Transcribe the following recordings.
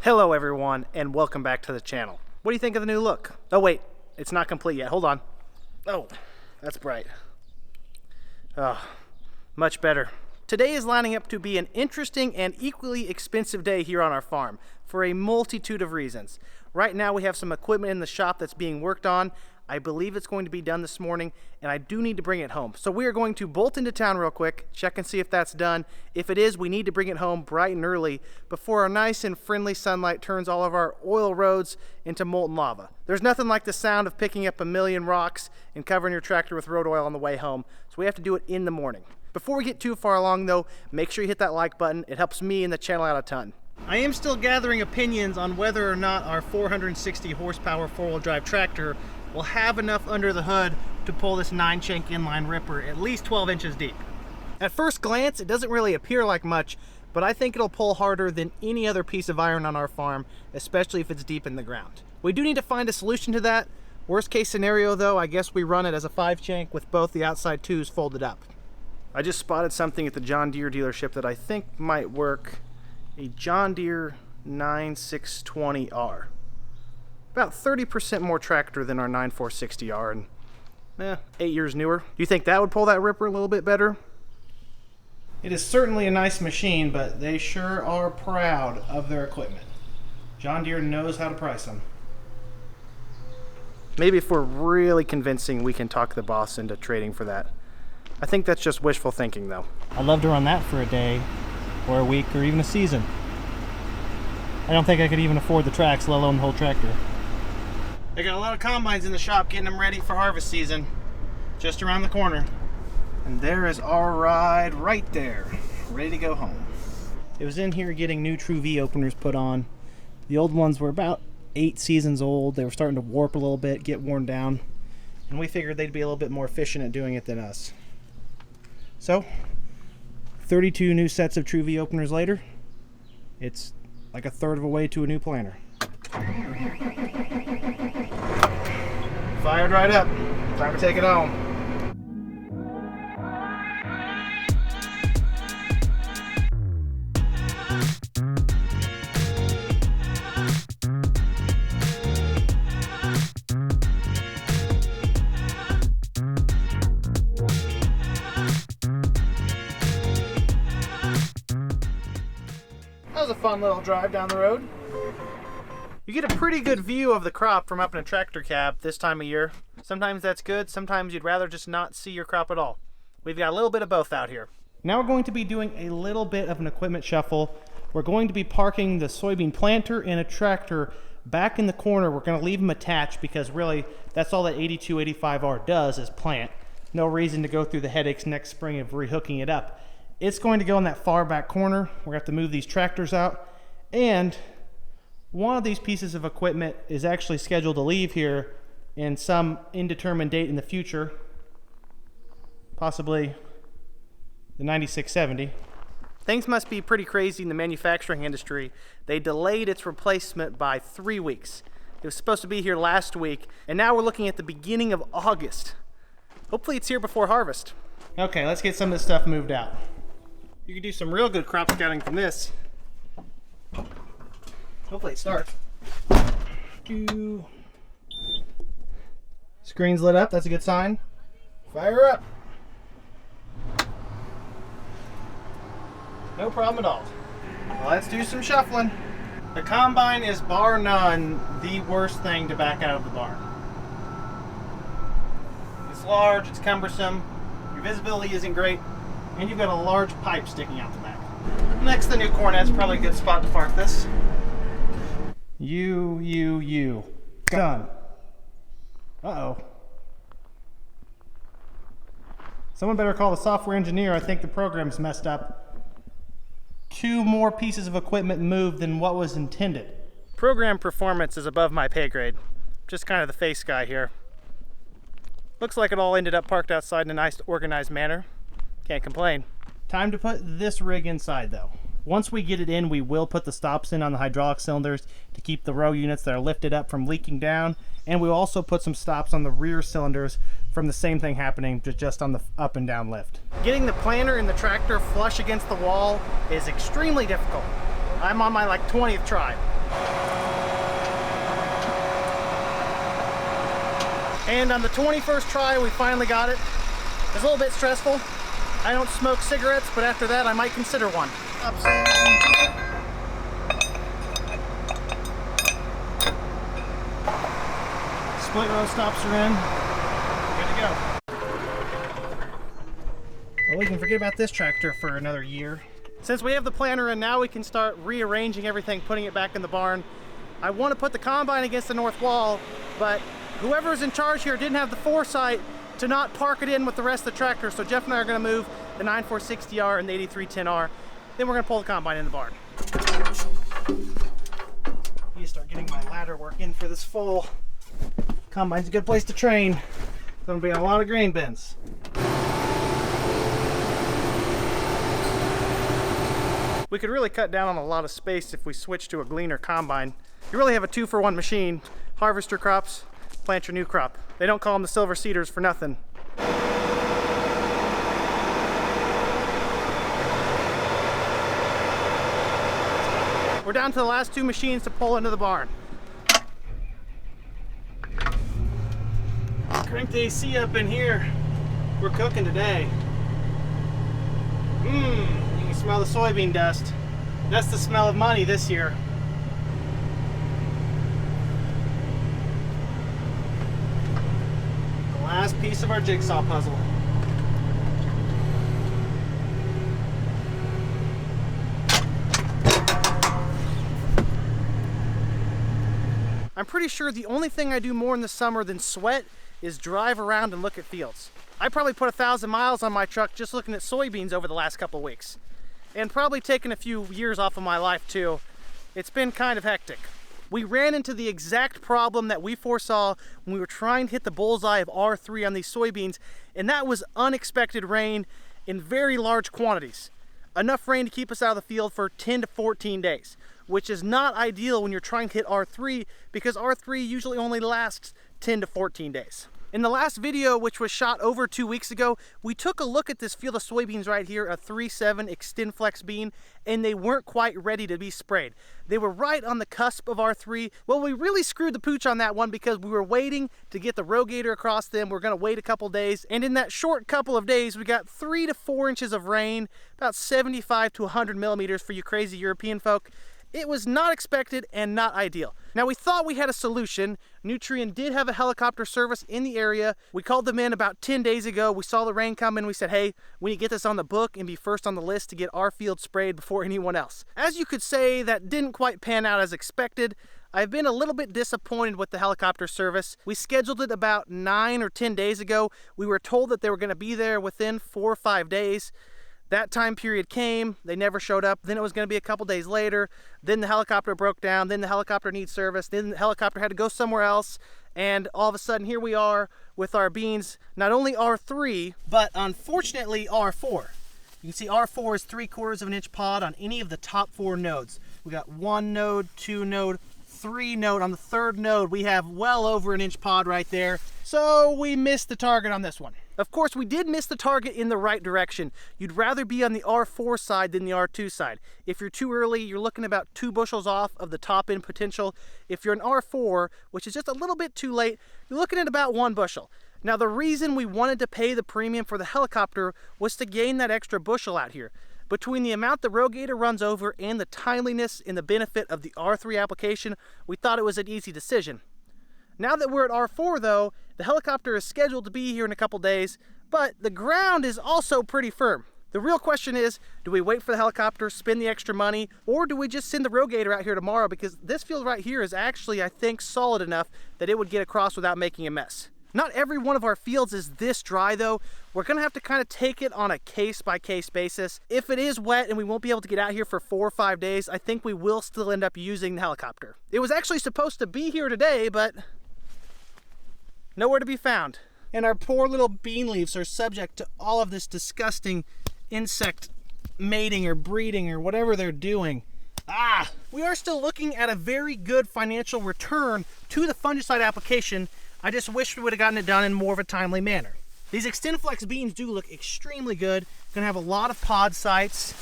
Hello everyone, and welcome back to the channel. What do you think of the new look? Oh wait, it's not complete yet. Hold on. Oh, that's bright. Oh, much better. Today is lining up to be an interesting and equally expensive day here on our farm for a multitude of reasons. Right now we have some equipment in the shop that's being worked on. I believe it's going to be done this morning, and I do need to bring it home. So we are going to bolt into town real quick, check and see if that's done. If it is, we need to bring it home bright and early before our nice and friendly sunlight turns all of our oil roads into molten lava. There's nothing like the sound of picking up a million rocks and covering your tractor with road oil on the way home, so we have to do it in the morning. Before we get too far along though, make sure you hit that like button. It helps me and the channel out a ton. I am still gathering opinions on whether or not our 460 horsepower four-wheel drive tractor will have enough under the hood to pull this 9-shank inline ripper at least 12 inches deep. At first glance, it doesn't really appear like much, but I think it'll pull harder than any other piece of iron on our farm, especially if it's deep in the ground. We do need to find a solution to that. Worst case scenario though, I guess we run it as a 5-shank with both the outside twos folded up. I just spotted something at the John Deere dealership that I think might work. A John Deere 9620R. About 30% more tractor than our 9460R and 8 years newer. Do you think that would pull that ripper a little bit better? It is certainly a nice machine, but they sure are proud of their equipment. John Deere knows how to price them. Maybe if we're really convincing, we can talk the boss into trading for that. I think that's just wishful thinking though. I'd love to run that for a day, or a week, or even a season. I don't think I could even afford the tracks, let alone the whole tractor. They got a lot of combines in the shop getting them ready for harvest season, just around the corner. And there is our ride right there, ready to go home. It was in here getting new True V openers put on. The old ones were about 8 seasons old. They were starting to warp a little bit, get worn down. And we figured they'd be a little bit more efficient at doing it than us. So, 32 new sets of True V openers later, it's like a third of a way to a new planter. Fired right up. Time to take it home. That was a fun little drive down the road. You get a pretty good view of the crop from up in a tractor cab this time of year. Sometimes that's good, sometimes you'd rather just not see your crop at all. We've got a little bit of both out here. Now we're going to be doing a little bit of an equipment shuffle. We're going to be parking the soybean planter and a tractor back in the corner. We're going to leave them attached because really that's all that 8285R does is plant. No reason to go through the headaches next spring of rehooking it up. It's going to go in that far back corner. We're going to have to move these tractors out, and one of these pieces of equipment is actually scheduled to leave here in some indeterminate date in the future, possibly the 9670. Things must be pretty crazy in the manufacturing industry. They delayed its replacement by 3 weeks. It was supposed to be here last week, and now we're looking at the beginning of August. Hopefully it's here before harvest. Okay, let's get some of this stuff moved out. You can do some real good crop scouting from this. Hopefully it starts. Screen's lit up, that's a good sign. Fire up. No problem at all. Well, let's do some shuffling. The combine is bar none the worst thing to back out of the barn. It's large, it's cumbersome, your visibility isn't great, and you've got a large pipe sticking out the back. Next to the new cornet's probably a good spot to park this. You. Done. Uh-oh. Someone better call the software engineer. I think the program's messed up. 2 more pieces of equipment moved than what was intended. Program performance is above my pay grade. Just kind of the face guy here. Looks like it all ended up parked outside in a nice organized manner. Can't complain. Time to put this rig inside though. Once we get it in, we will put the stops in on the hydraulic cylinders to keep the row units that are lifted up from leaking down, and we'll also put some stops on the rear cylinders from the same thing happening, just on the up and down lift. Getting the planter and the tractor flush against the wall is extremely difficult. I'm on my 20th try. And on the 21st try, we finally got it. It was a little bit stressful. I don't smoke cigarettes, but after that, I might consider one. Split row stops are in. Good to go. Well, we can forget about this tractor for another year. Since we have the planter in now, we can start rearranging everything, putting it back in the barn. I want to put the combine against the north wall, but whoever's in charge here didn't have the foresight to not park it in with the rest of the tractor. So Jeff and I are going to move the 9460R and the 8310R. Then we're going to pull the combine in the barn. I need to start getting my ladder work in for this fall. Combine's a good place to train. There's going to be a lot of grain bins. We could really cut down on a lot of space if we switch to a gleaner combine. You really have a 2-for-1 machine. Harvest your crops, plant your new crop. They don't call them the silver seeders for nothing. We're down to the last 2 machines to pull into the barn. Crank the AC up in here. We're cooking today. You can smell the soybean dust. That's the smell of money this year. The last piece of our jigsaw puzzle. I'm pretty sure the only thing I do more in the summer than sweat is drive around and look at fields. I probably put 1,000 miles on my truck just looking at soybeans over the last couple of weeks. And probably taken a few years off of my life too. It's been kind of hectic. We ran into the exact problem that we foresaw when we were trying to hit the bullseye of R3 on these soybeans, and that was unexpected rain in very large quantities. Enough rain to keep us out of the field for 10 to 14 days, which is not ideal when you're trying to hit R3 because R3 usually only lasts 10 to 14 days. In the last video, which was shot over 2 weeks ago, we took a look at this field of soybeans right here, a 3.7 XtendFlex bean, and they weren't quite ready to be sprayed. They were right on the cusp of R3. Well, we really screwed the pooch on that one because we were waiting to get the rogator across them. We're gonna wait a couple days, and in that short couple of days, we got 3 to 4 inches of rain, about 75 to 100 millimeters for you crazy European folk. It was not expected and not ideal. Now we thought we had a solution. Nutrien did have a helicopter service in the area. We called them in about 10 days ago. We saw the rain come in. We said, hey, we need to get this on the book and be first on the list to get our field sprayed before anyone else. As you could say, that didn't quite pan out as expected. I've been a little bit disappointed with the helicopter service. We scheduled it about 9 or 10 days ago. We were told that they were gonna be there within 4 or 5 days. That time period came, they never showed up, then it was going to be a couple days later, then the helicopter broke down, then the helicopter needs service, then the helicopter had to go somewhere else, and all of a sudden here we are with our beans, not only R3, but unfortunately R4. You can see R4 is 3/4 of an inch pod on any of the top 4 nodes. We got 1 node, 2 node, 3 node. On the 3rd node, we have well over an inch pod right there. So we missed the target on this one. Of course, we did miss the target in the right direction. You'd rather be on the R4 side than the R2 side. If you're too early, you're looking about 2 bushels off of the top end potential. If you're an R4, which is just a little bit too late, you're looking at about 1 bushel. Now, the reason we wanted to pay the premium for the helicopter was to gain that extra bushel out here. Between the amount the rogator runs over and the timeliness and the benefit of the R3 application, we thought it was an easy decision. Now that we're at R4 though, the helicopter is scheduled to be here in a couple days, but the ground is also pretty firm. The real question is, do we wait for the helicopter, spend the extra money, or do we just send the rogator out here tomorrow? Because this field right here is actually, I think, solid enough that it would get across without making a mess. Not every one of our fields is this dry though. We're gonna have to kind of take it on a case-by-case basis. If it is wet and we won't be able to get out here for 4 or 5 days, I think we will still end up using the helicopter. It was actually supposed to be here today, but nowhere to be found. And our poor little bean leaves are subject to all of this disgusting insect mating or breeding or whatever they're doing. We are still looking at a very good financial return to the fungicide application. I just wish we would have gotten it done in more of a timely manner. These XtendFlex beans do look extremely good. Gonna have a lot of pod sites.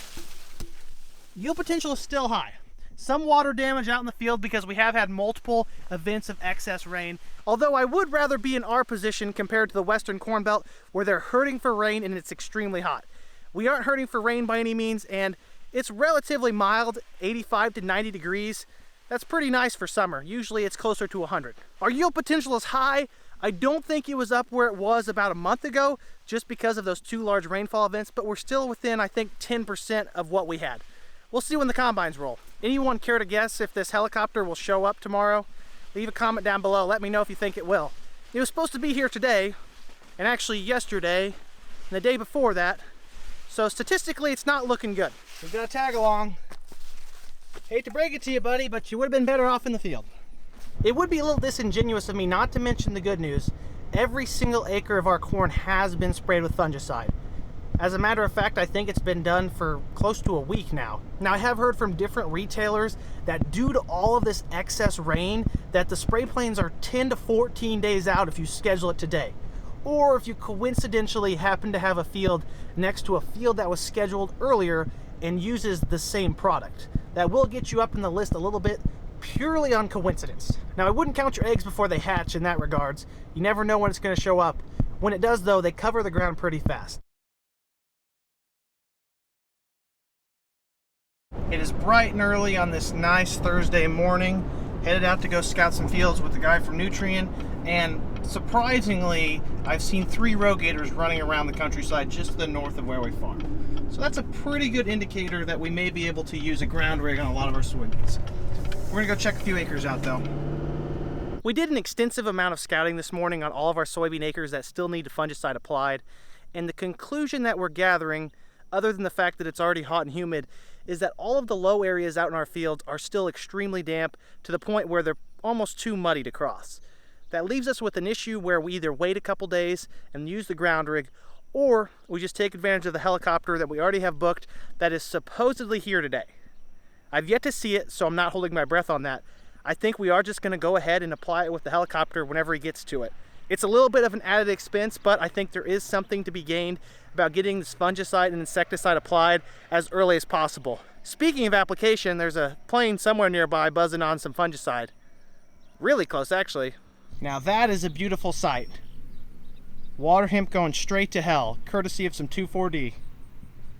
Yield potential is still high. Some water damage out in the field because we have had multiple events of excess rain. Although I would rather be in our position compared to the Western Corn Belt where they're hurting for rain and it's extremely hot. We aren't hurting for rain by any means, and it's relatively mild, 85 to 90 degrees. That's pretty nice for summer. Usually it's closer to 100. Our yield potential is high. I don't think it was up where it was about a month ago just because of those 2 large rainfall events, but we're still within, I think, 10% of what we had. We'll see when the combines roll. Anyone care to guess if this helicopter will show up tomorrow? Leave a comment down below. Let me know if you think it will. It was supposed to be here today, and actually yesterday, and the day before that. So statistically, it's not looking good. We've got a tag along. Hate to break it to you, buddy, but you would have been better off in the field. It would be a little disingenuous of me not to mention the good news. Every single acre of our corn has been sprayed with fungicide. As a matter of fact, I think it's been done for close to a week now. Now, I have heard from different retailers that due to all of this excess rain, that the spray planes are 10 to 14 days out if you schedule it today. Or if you coincidentally happen to have a field next to a field that was scheduled earlier and uses the same product. That will get you up in the list a little bit purely on coincidence. Now, I wouldn't count your eggs before they hatch in that regards. You never know when it's going to show up. When it does, though, they cover the ground pretty fast. It is bright and early on this nice Thursday morning. Headed out to go scout some fields with the guy from Nutrien, and surprisingly, I've seen 3 row gators running around the countryside just to the north of where we farm. So that's a pretty good indicator that we may be able to use a ground rig on a lot of our soybeans. We're gonna go check a few acres out though. We did an extensive amount of scouting this morning on all of our soybean acres that still need fungicide applied, and the conclusion that we're gathering, other than the fact that it's already hot and humid, is that all of the low areas out in our fields are still extremely damp to the point where they're almost too muddy to cross. That leaves us with an issue where we either wait a couple days and use the ground rig, or we just take advantage of the helicopter that we already have booked that is supposedly here today. I've yet to see it, so I'm not holding my breath on that. I think we are just going to go ahead and apply it with the helicopter whenever he gets to it. It's a little bit of an added expense, but I think there is something to be gained about getting this fungicide and insecticide applied as early as possible. Speaking of application, there's a plane somewhere nearby buzzing on some fungicide. Really close, actually. Now that is a beautiful sight. Water hemp going straight to hell, courtesy of some 2,4-D.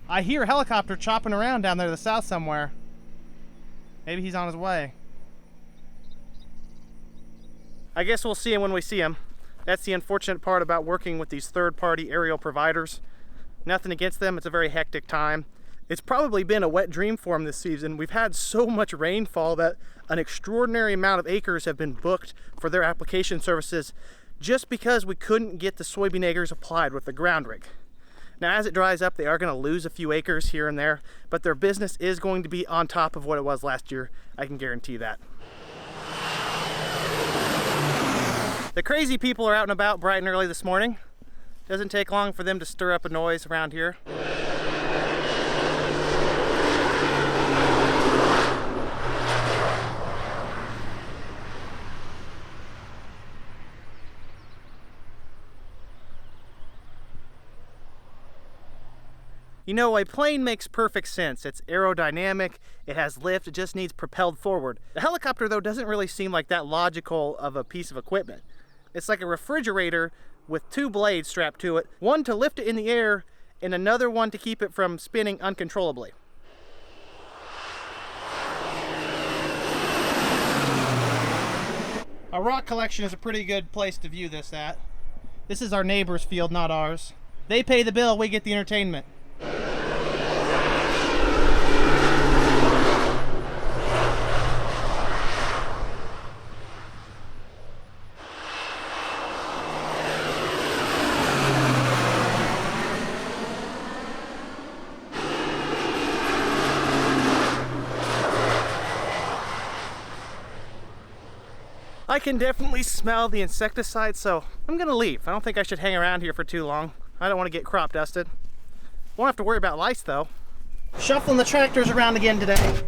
I hear a helicopter chopping around down there to the south somewhere. Maybe he's on his way. I guess we'll see him when we see him. That's the unfortunate part about working with these third-party aerial providers. Nothing against them, it's a very hectic time. It's probably been a wet dream for them this season. We've had so much rainfall that an extraordinary amount of acres have been booked for their application services just because we couldn't get the soybean acres applied with the ground rig. Now, as it dries up, they are going to lose a few acres here and there, but their business is going to be on top of what it was last year. I can guarantee that. The crazy people are out and about bright and early this morning. Doesn't take long for them to stir up a noise around here. You know, a plane makes perfect sense. It's aerodynamic, it has lift, it just needs propelled forward. The helicopter, though, doesn't really seem like that logical of a piece of equipment. It's like a refrigerator with 2 blades strapped to it, one to lift it in the air and another one to keep it from spinning uncontrollably. Our rock collection is a pretty good place to view this at. This is our neighbor's field, not ours. They pay the bill, we get the entertainment. I can definitely smell the insecticide, so I'm gonna leave. I don't think I should hang around here for too long. I don't want to get crop dusted. Won't have to worry about lice though. Shuffling the tractors around again today.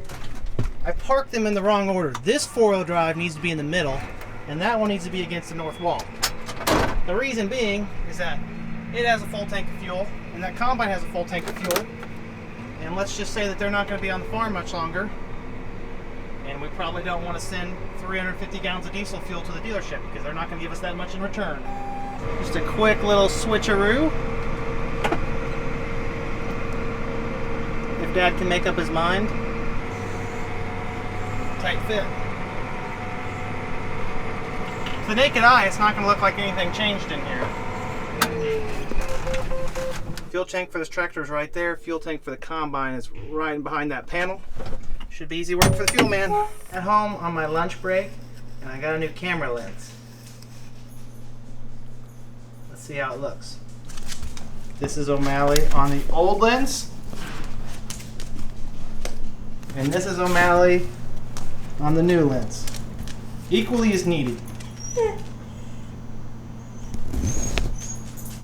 I parked them in the wrong order. This 4-wheel drive needs to be in the middle, and that one needs to be against the north wall. The reason being is that it has a full tank of fuel, and that combine has a full tank of fuel. And let's just say that they're not going to be on the farm much longer. And we probably don't want to send 350 gallons of diesel fuel to the dealership because they're not going to give us that much in return. Just a quick little switcheroo. If Dad can make up his mind. Tight fit. To the naked eye, it's not going to look like anything changed in here. Fuel tank for this tractor is right there. Fuel tank for the combine is right behind that panel. Should be easy work for the fuel man. At home on my lunch break, and I got a new camera lens. Let's see how it looks. This is O'Malley on the old lens. And this is O'Malley on the new lens. Equally as needed.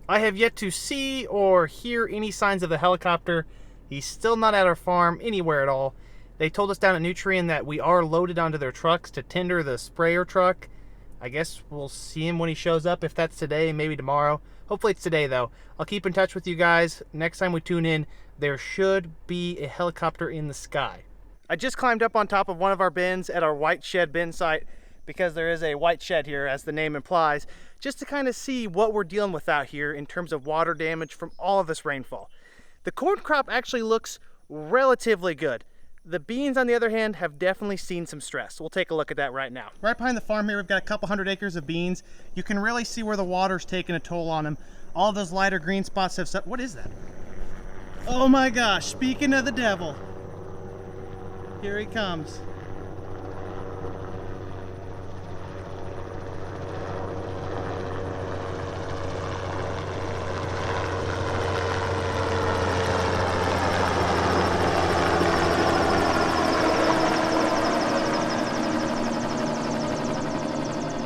I have yet to see or hear any signs of the helicopter. He's still not at our farm anywhere at all. They told us down at Nutrien that we are loaded onto their trucks to tender the sprayer truck. I guess we'll see him when he shows up, if that's today, maybe tomorrow. Hopefully it's today though. I'll keep in touch with you guys. Next time we tune in, there should be a helicopter in the sky. I just climbed up on top of one of our bins at our white shed bin site, because there is a white shed here, as the name implies, just to kind of see what we're dealing with out here in terms of water damage from all of this rainfall. The corn crop actually looks relatively good. The beans, on the other hand, have definitely seen some stress. We'll take a look at that right now. Right behind the farm here, we've got a couple hundred acres of beans. You can really see where the water's taking a toll on them. All of those lighter green spots have stuff. What is that? Oh my gosh, speaking of the devil. Here he comes.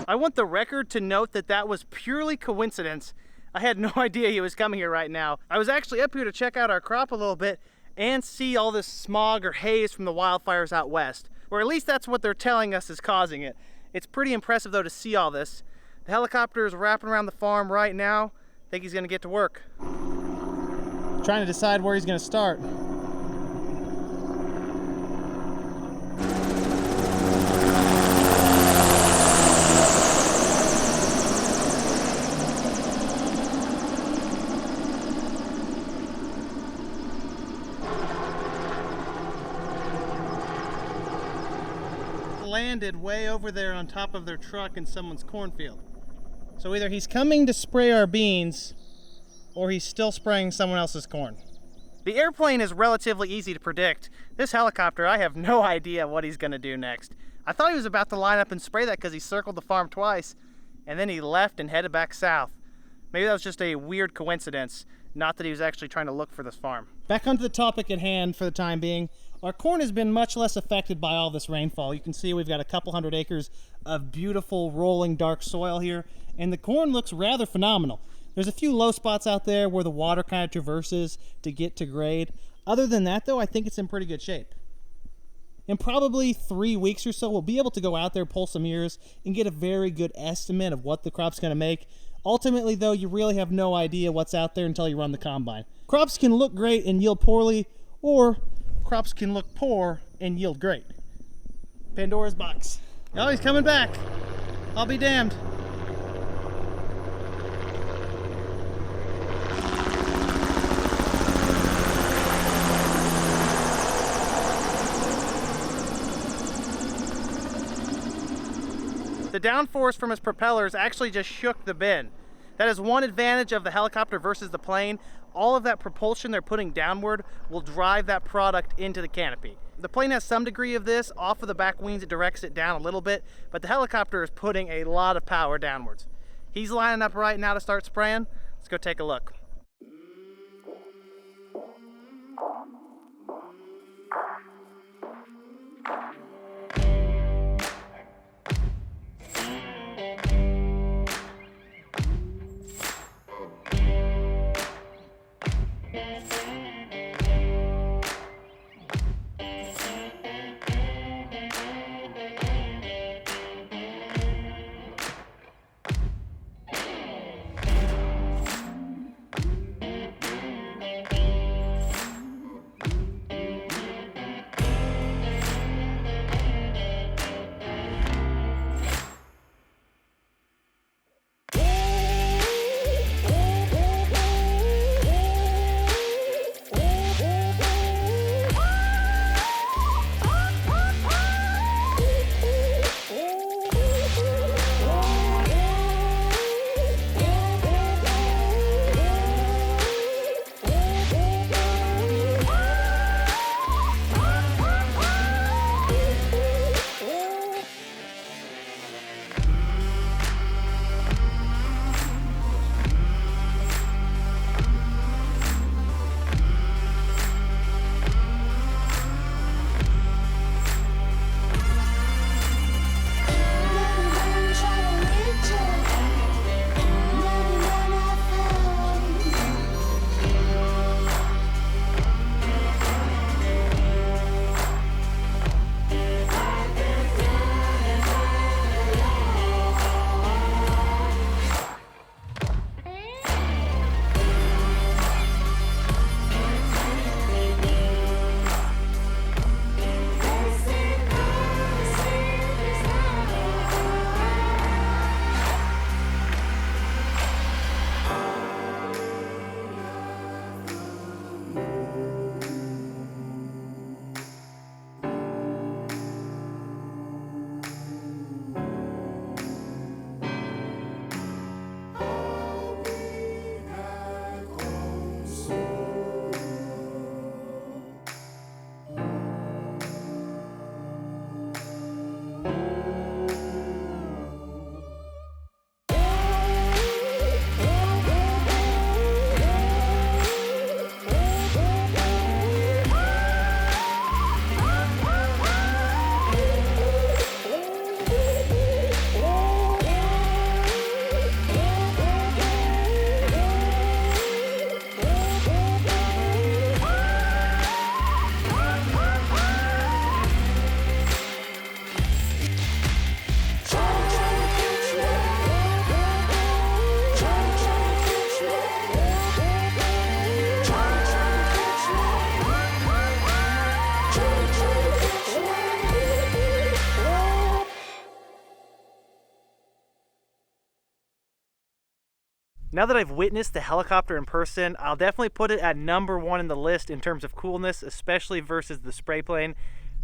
I want the record to note that that was purely coincidence. I had no idea he was coming here right now. I was actually up here to check out our crop a little bit and see all this smog or haze from the wildfires out west. Or at least that's what they're telling us is causing it. It's pretty impressive though to see all this. The helicopter is wrapping around the farm right now. I think he's gonna get to work. Trying to decide where he's gonna start. Landed way over there on top of their truck in someone's cornfield. So either he's coming to spray our beans or he's still spraying someone else's corn. The airplane is relatively easy to predict. This helicopter, I have no idea what he's gonna do next. I thought he was about to line up and spray that because he circled the farm twice and then he left and headed back south. Maybe that was just a weird coincidence, not that he was actually trying to look for this farm. Back onto the topic at hand for the time being. Our corn has been much less affected by all this rainfall. You can see we've got a couple hundred acres of beautiful rolling dark soil here, and the corn looks rather phenomenal. There's a few low spots out there where the water kind of traverses to get to grade. Other than that though, I think it's in pretty good shape. In probably 3 weeks or so, we'll be able to go out there, pull some ears, and get a very good estimate of what the crop's gonna make. Ultimately though, you really have no idea what's out there until you run the combine. Crops can look great and yield poorly, or crops can look poor and yield great. Pandora's box. Oh, he's coming back. I'll be damned. The downforce from his propellers actually just shook the bin. That is one advantage of the helicopter versus the plane. All of that propulsion they're putting downward will drive that product into the canopy. The plane has some degree of this. Off of the back wings, it directs it down a little bit, but the helicopter is putting a lot of power downwards. He's lining up right now to start spraying. Let's go take a look. Now that I've witnessed the helicopter in person, I'll definitely put it at #1 in the list in terms of coolness, especially versus the spray plane.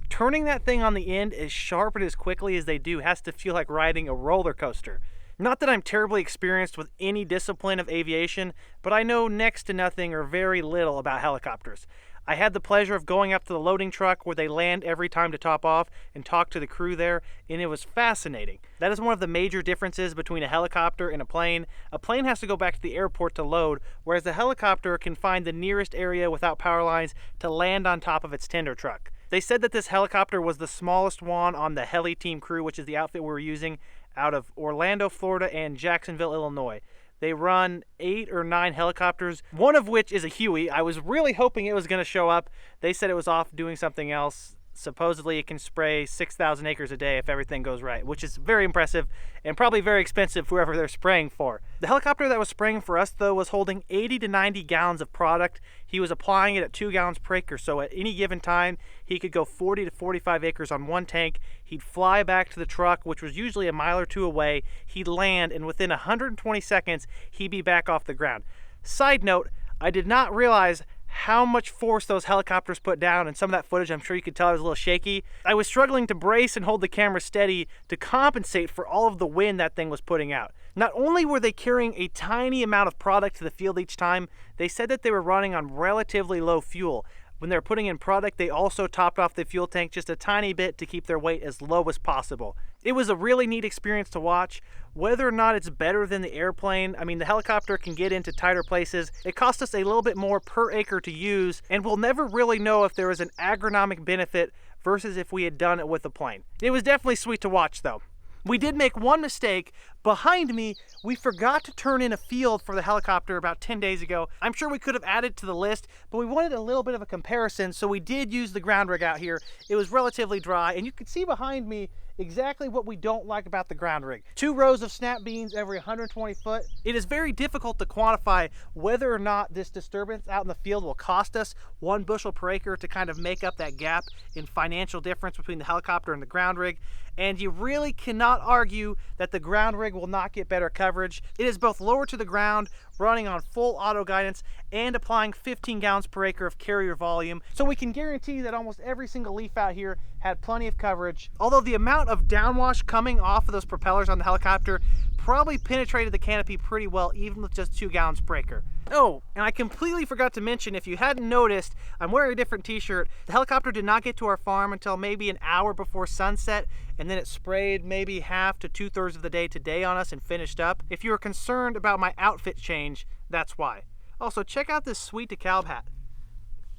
Turning that thing on the end as sharp and as quickly as they do has to feel like riding a roller coaster. Not that I'm terribly experienced with any discipline of aviation, but I know next to nothing or very little about helicopters. I had the pleasure of going up to the loading truck where they land every time to top off and talk to the crew there, and it was fascinating. That is one of the major differences between a helicopter and a plane. A plane has to go back to the airport to load, whereas the helicopter can find the nearest area without power lines to land on top of its tender truck. They said that this helicopter was the smallest one on the heli team crew, which is the outfit we're using, out of Orlando, Florida and Jacksonville, Illinois. They run 8 or 9 helicopters, one of which is a Huey. I was really hoping it was going to show up. They said it was off doing something else. Supposedly it can spray 6,000 acres a day if everything goes right, which is very impressive and probably very expensive for whoever they're spraying for. The helicopter that was spraying for us, though, was holding 80 to 90 gallons of product. He was applying it at 2 gallons per acre, so at any given time, he could go 40 to 45 acres on one tank. He'd fly back to the truck, which was usually a mile or two away. He'd land, and within 120 seconds, he'd be back off the ground. Side note, I did not realize how much force those helicopters put down, and some of that footage, I'm sure you could tell I was a little shaky. I was struggling to brace and hold the camera steady to compensate for all of the wind that thing was putting out. Not only were they carrying a tiny amount of product to the field each time, they said that they were running on relatively low fuel. When they were putting in product, they also topped off the fuel tank just a tiny bit to keep their weight as low as possible. It was a really neat experience to watch. Whether or not it's better than the airplane, I mean, the helicopter can get into tighter places. It cost us a little bit more per acre to use, and we'll never really know if there was an agronomic benefit versus if we had done it with a plane. It was definitely sweet to watch, though. We did make one mistake. Behind me, we forgot to turn in a field for the helicopter about 10 days ago. I'm sure we could have added to the list, but we wanted a little bit of a comparison, so we did use the ground rig out here. It was relatively dry, and you can see behind me exactly what we don't like about the ground rig. 2 rows of snap beans every 120 foot. It is very difficult to quantify whether or not this disturbance out in the field will cost us 1 bushel per acre to kind of make up that gap in financial difference between the helicopter and the ground rig. And you really cannot argue that the ground rig will not get better coverage. It is both lower to the ground, running on full auto guidance, and applying 15 gallons per acre of carrier volume. So we can guarantee that almost every single leaf out here had plenty of coverage. Although the amount of downwash coming off of those propellers on the helicopter probably penetrated the canopy pretty well, even with just 2 gallons per acre. Oh, and I completely forgot to mention, if you hadn't noticed, I'm wearing a different t-shirt. The helicopter did not get to our farm until maybe an hour before sunset, and then it sprayed maybe half to 2/3 of the day today on us and finished up. If you were concerned about my outfit change, that's why. Also, check out this sweet DeKalb hat.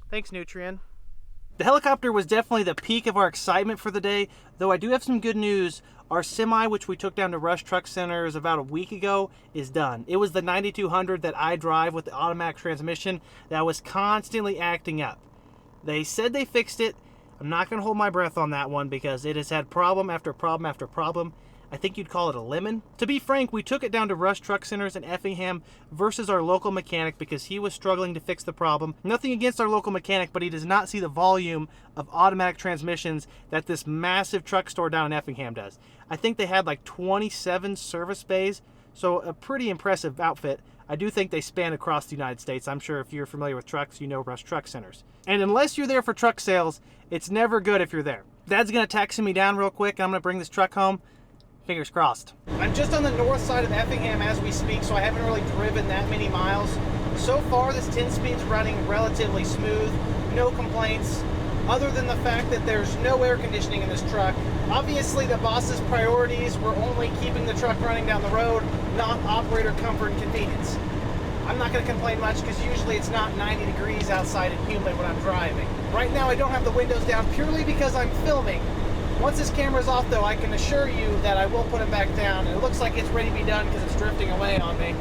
Thanks, Nutrien. The helicopter was definitely the peak of our excitement for the day, though I do have some good news. Our semi, which we took down to Rush Truck Centers about a week ago, is done. It was the 9200 that I drive with the automatic transmission that was constantly acting up. They said they fixed it. I'm not going to hold my breath on that one because it has had problem after problem after problem. I think you'd call it a lemon. To be frank, we took it down to Rush Truck Centers in Effingham versus our local mechanic because he was struggling to fix the problem. Nothing against our local mechanic, but he does not see the volume of automatic transmissions that this massive truck store down in Effingham does. I think they had like 27 service bays, so a pretty impressive outfit. I do think they span across the United States. I'm sure if you're familiar with trucks, you know Rush Truck Centers. And unless you're there for truck sales, it's never good if you're there. Dad's gonna taxi me down real quick, and I'm gonna bring this truck home. Fingers crossed. I'm just on the north side of Effingham as we speak, so I haven't really driven that many miles. So far, this 10-speed's running relatively smooth, no complaints, other than the fact that there's no air conditioning in this truck. Obviously, the boss's priorities were only keeping the truck running down the road, not operator comfort and convenience. I'm not going to complain much because usually it's not 90 degrees outside and humid when I'm driving. Right now, I don't have the windows down purely because I'm filming. Once this camera's off, though, I can assure you that I will put it back down. And it looks like it's ready to be done because it's drifting away on me.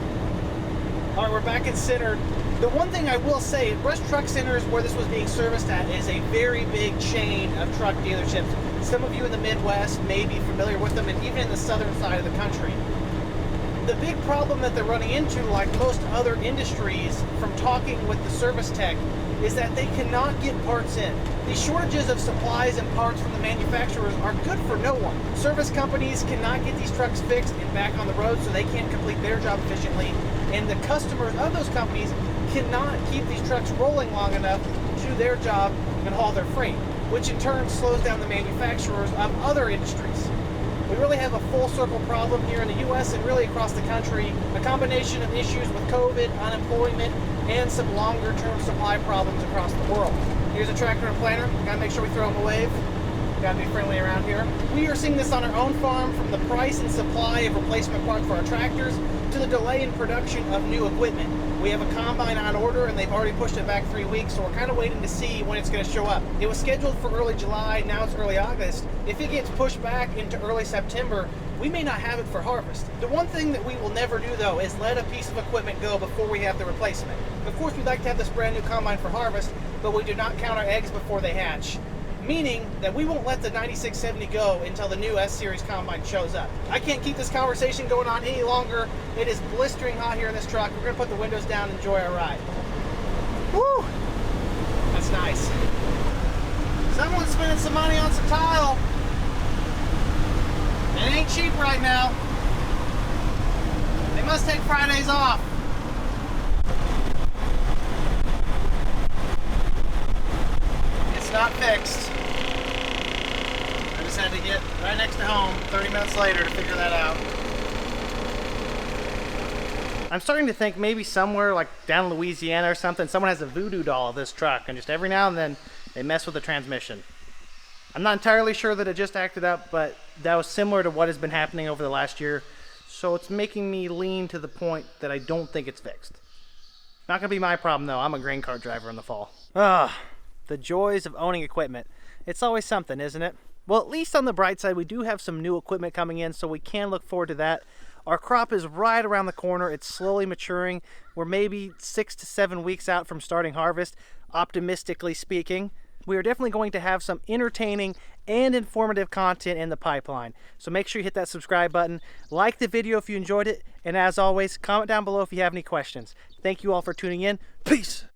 All right, we're back in center. The one thing I will say, Rush Truck Centers, where this was being serviced at, is a very big chain of truck dealerships. Some of you in the Midwest may be familiar with them, and even in the southern side of the country. The big problem that they're running into, like most other industries, from talking with the service tech, is that they cannot get parts in. These shortages of supplies and parts from the manufacturers are good for no one. Service companies cannot get these trucks fixed and back on the road, so they can't complete their job efficiently. and the customers of those companies cannot keep these trucks rolling long enough to do their job and haul their freight, which in turn slows down the manufacturers of other industries. We really have a full circle problem here in the U.S. and really across the country, a combination of issues with COVID, unemployment, and some longer term supply problems across the world. Here's a tractor and planter. Gotta make sure we throw them a wave. Gotta be friendly around here. We are seeing this on our own farm, from the price and supply of replacement parts for our tractors to the delay in production of new equipment. We have a combine on order and they've already pushed it back 3 weeks, so we're kind of waiting to see when it's going to show up. It was scheduled for early July, now it's early August. If it gets pushed back into early September, we may not have it for harvest. The one thing that we will never do though is let a piece of equipment go before we have the replacement. Of course, we'd like to have this brand new combine for harvest, but we do not count our eggs before they hatch. Meaning that we won't let the 9670 go until the new S-Series combine shows up. I can't keep this conversation going on any longer. It is blistering hot here in this truck. We're gonna put the windows down and enjoy our ride. Woo! That's nice. Someone's spending some money on some tile. It ain't cheap right now. They must take Fridays off. It's not fixed. I just had to get right next to home 30 minutes later to figure that out. I'm starting to think maybe somewhere like down in Louisiana or something, someone has a voodoo doll of this truck and just every now and then they mess with the transmission. I'm not entirely sure that it just acted up, but that was similar to what has been happening over the last year, so it's making me lean to the point that I don't think it's fixed. Not gonna be my problem though. I'm a grain cart driver in the fall. The joys of owning equipment. It's always something, isn't it? Well, at least on the bright side, we do have some new equipment coming in, so we can look forward to that. Our crop is right around the corner. It's slowly maturing. We're maybe 6 to 7 weeks out from starting harvest, optimistically speaking. We are definitely going to have some entertaining and informative content in the pipeline. So make sure you hit that subscribe button, like the video if you enjoyed it, and as always, comment down below if you have any questions. Thank you all for tuning in. Peace!